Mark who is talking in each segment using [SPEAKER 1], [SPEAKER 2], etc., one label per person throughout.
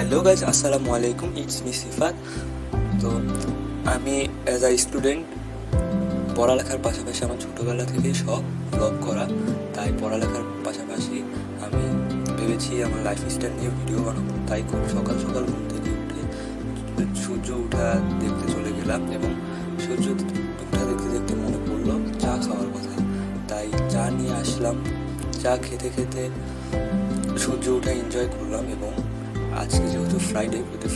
[SPEAKER 1] Hello guys, আসসালামু আলাইকুম। It's me সিফাত। তো আমি অ্যাজ আ স্টুডেন্ট পড়ালেখার পাশাপাশি আমার ছোটোবেলা থেকেই শখ ব্লগ করা। তাই পড়ালেখার পাশাপাশি আমি ভেবেছি আমার লাইফস্টাইল নিয়ে ভিডিও বানাবো। তাই খুব সকাল সকাল ঘুম থেকে উঠে সূর্য ওঠা দেখতে চলে গেলাম এবং সূর্য ওঠা দেখতে দেখতে মনে পড়লো চা খাওয়ার কথা। তাই চা নিয়ে আসলাম। চা খেতে খেতে সূর্য ওঠা এনজয় করলাম এবং আজকে যেহেতু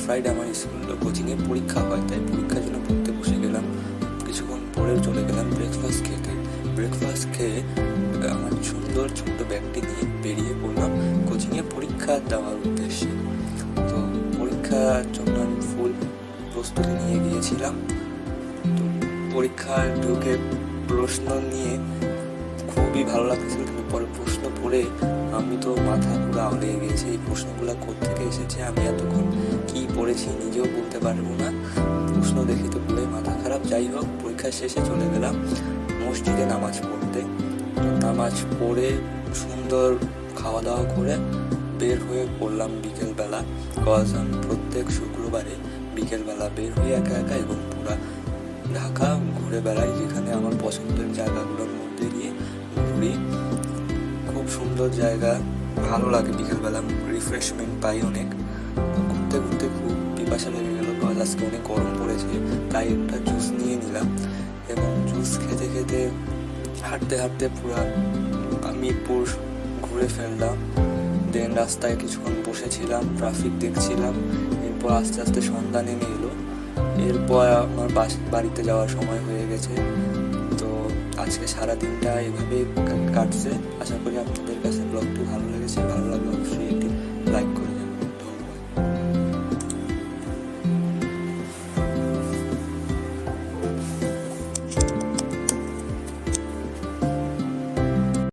[SPEAKER 1] ফ্রাইডে আমার স্কুল কোচিংয়ে পরীক্ষা হয়, তাই পরীক্ষার জন্য পড়তে বসে গেলাম। কিছুক্ষণ পরে চলে গেলাম ব্রেকফাস্ট খেয়ে আমার সুন্দর ছোট্ট ব্যাগটি নিয়ে বেরিয়ে পড়লাম কোচিংয়ে পরীক্ষা দেওয়ার উদ্দেশ্যে। তো পরীক্ষার জন্য আমি ফুল প্রস্তুতি নিয়ে গিয়েছিলাম। তো পরীক্ষায় ঢুকে প্রশ্ন নিয়ে খুবই ভালো লাগছিল, কিন্তু পরে প্রশ্ন পড়ে আমি তো মাথা পুরো আউড়ে গেছে। এই প্রশ্নগুলো কোত্থেকে এসেছে, আমি এতক্ষণ কি পড়েছি নিজেও বলতে পারবো না। প্রশ্ন দেখে তো পুরো মাথা খারাপ। যাই হোক, পরীক্ষার শেষে চলে গেলাম মসজিদে নামাজ পড়তে। নামাজ পড়ে সুন্দর খাওয়া দাওয়া করে বের হয়ে পড়লাম বিকেলবেলা। কজ আমি প্রত্যেক শুক্রবারে বিকেলবেলা বের হয়ে একা একা এবং পুরা ঢাকা ঘুরে বেড়াই, যেখানে আমার পছন্দের জায়গাগুলোর মধ্যে দিয়ে ঘুরি। খুব সুন্দর জায়গা, ভালো লাগে বিকেলবেলা, রিফ্রেশমেন্ট পাই অনেক। ঘুরতে ঘুরতে খুব পিপাসা লেগে গেল, কারণ আজকে অনেক গরম পড়েছে। তাই একটা জুস নিয়ে নিলাম এবং জুস খেতে খেতে হাঁটতে হাঁটতে পুরা মিরপুর ঘুরে ফেললাম। দেন রাস্তায় কিছুক্ষণ বসেছিলাম, ট্রাফিক দেখছিলাম। এরপর আস্তে আস্তে সন্ধ্যা নেমে এলো। এরপর আমার বাড়িতে যাওয়ার সময় হয়ে গেছে। তো আজকে সারাদিনটা এভাবেই কাটছে। আশা করি আপনাদের কাছে ব্লগটি ভালো লেগেছে। ভালো লাগলে অবশ্যই একটি লাইক করে